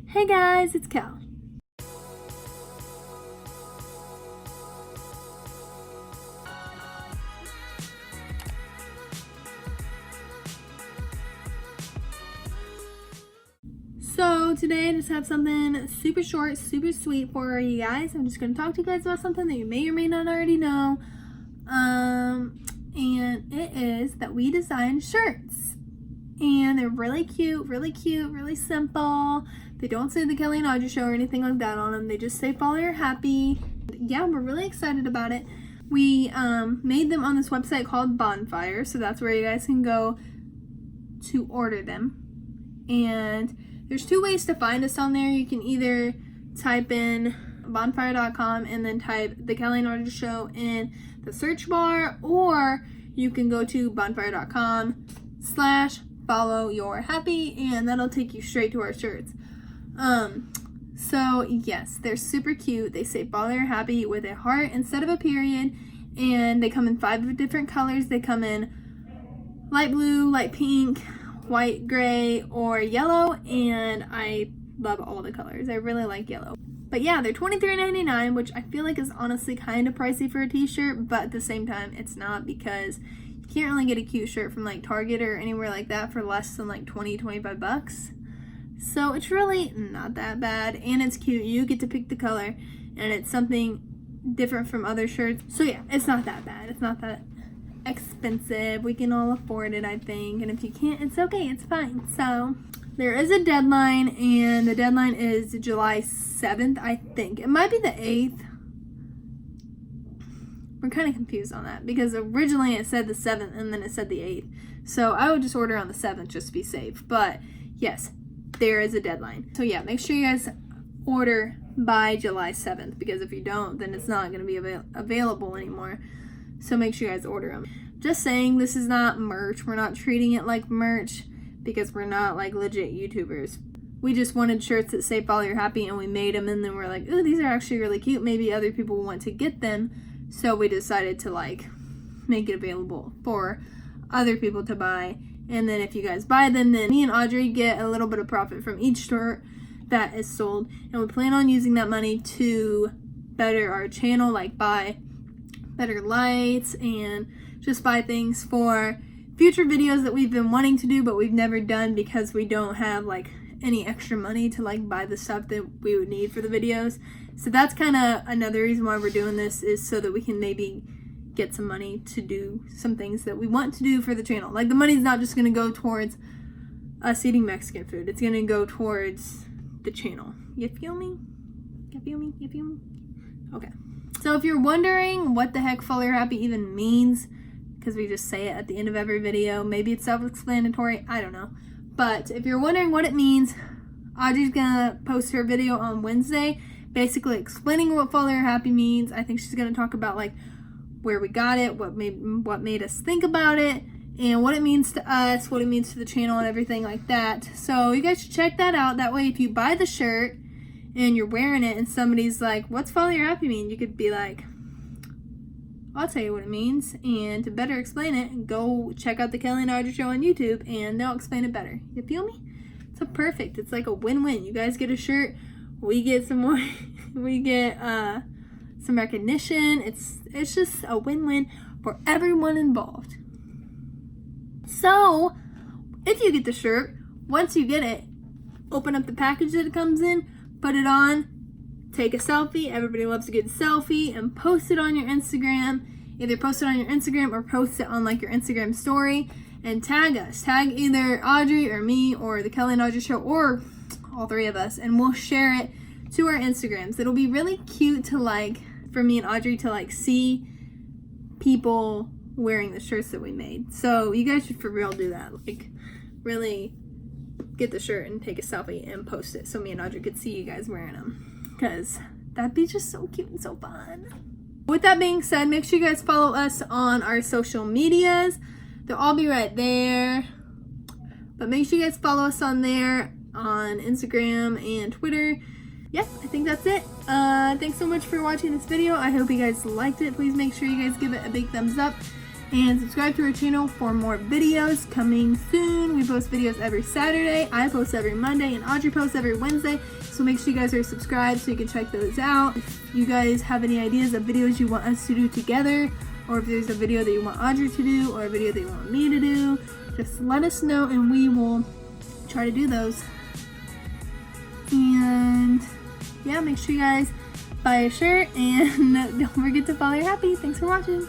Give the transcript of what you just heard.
Hey guys, it's Cal. So today I just have something super short, super sweet for you guys. I'm just going to talk to you guys about something that you may or may not already know. And it is that we design shirts. And they're really cute, really simple. They don't say the Kelly and Audrey show or anything like that on them. They just say follow your happy. Yeah, we're really excited about it. We made them on this website called Bonfire. So that's where you guys can go to order them. And there's two ways to find us on there. You can either type in bonfire.com and then type the Kelly and Audrey show in the search bar, or you can go to bonfire.com/follow your happy, and that'll take you straight to our shirts. So yes, they're super cute. They say follow your happy with a heart instead of a period, and they come in 5 different colors. They come in light blue, light pink, white, gray, or yellow, and I love all the colors. I really like yellow. But yeah, they're $23.99, which I feel like is honestly kind of pricey for a t-shirt, but at the same time it's not, because you can't really get a cute shirt from like Target or anywhere like that for less than like 20-25 bucks. So it's really not that bad, and it's cute. You get to pick the color, and it's something different from other shirts. So yeah, it's not that bad. It's not that expensive. We can all afford it, I think, and if you can't, it's okay, it's fine. So there is a deadline, and the deadline is July 7th, I think. It might be the 8th. We're kind of confused on that because originally it said the 7th and then it said the 8th. So I would just order on the 7th just to be safe. But yes, there is a deadline. So yeah, make sure you guys order by July 7th, because if you don't, then it's not going to be available anymore. So make sure you guys order them. Just saying, this is not merch. We're not treating it like merch because we're not like legit YouTubers. We just wanted shirts that say follow your happy, and we made them, and then we're like, ooh, these are actually really cute. Maybe other people want to get them. So we decided to like make it available for other people to buy. And then if you guys buy them, then me and Audrey get a little bit of profit from each shirt that is sold. And we plan on using that money to better our channel, like buy better lights and just buy things for future videos that we've been wanting to do but we've never done because we don't have like any extra money to like buy the stuff that we would need for the videos. So that's kind of another reason why we're doing this, is so that we can maybe get some money to do some things that we want to do for the channel. Like the money's not just going to go towards us eating Mexican food. It's going to go towards the channel. You feel me? You feel me? You feel me? Okay. So if you're wondering what the heck follow your happy even means, because we just say it at the end of every video, maybe it's self-explanatory, I don't know. But if you're wondering what it means, Audrey's gonna post her video on Wednesday, basically explaining what follow your happy means. I think she's gonna talk about like where we got it, what made us think about it, and what it means to us, what it means to the channel, and everything like that. So you guys should check that out. That way, if you buy the shirt and you're wearing it and somebody's like, what's follow your happy mean? You could be like, I'll tell you what it means. And to better explain it, go check out the Kelly and Audrey show on YouTube and they'll explain it better. You feel me? So perfect. It's like a win-win. You guys get a shirt, we get some more, we get some recognition. It's just a win-win for everyone involved. So if you get the shirt, once you get it, open up the package that it comes in, put it on, take a selfie. Everybody loves a good selfie, and post it on your Instagram. Either post it on your Instagram or post it on like your Instagram story and tag us. Tag either Audrey or me or the Kelly and Audrey show, or all three of us, and we'll share it to our Instagrams. It'll be really cute to like, for me and Audrey to like see people wearing the shirts that we made. So you guys should for real do that. Like really get the shirt and take a selfie and post it so me and Audrey could see you guys wearing them, because that'd be just so cute and so fun. With that being said, make sure you guys follow us on our social medias. They'll all be right there, but make sure you guys follow us on there, on Instagram and Twitter. Yep, I think that's it. Thanks so much for watching this video. I hope you guys liked it. Please make sure you guys give it a big thumbs up. And subscribe to our channel for more videos coming soon. We post videos every Saturday. I post every Monday, and Audrey posts every Wednesday. So make sure you guys are subscribed so you can check those out. If you guys have any ideas of videos you want us to do together, or if there's a video that you want Audrey to do, or a video that you want me to do, just let us know and we will try to do those. And yeah, make sure you guys buy a shirt and don't forget to follow your happy. Thanks for watching.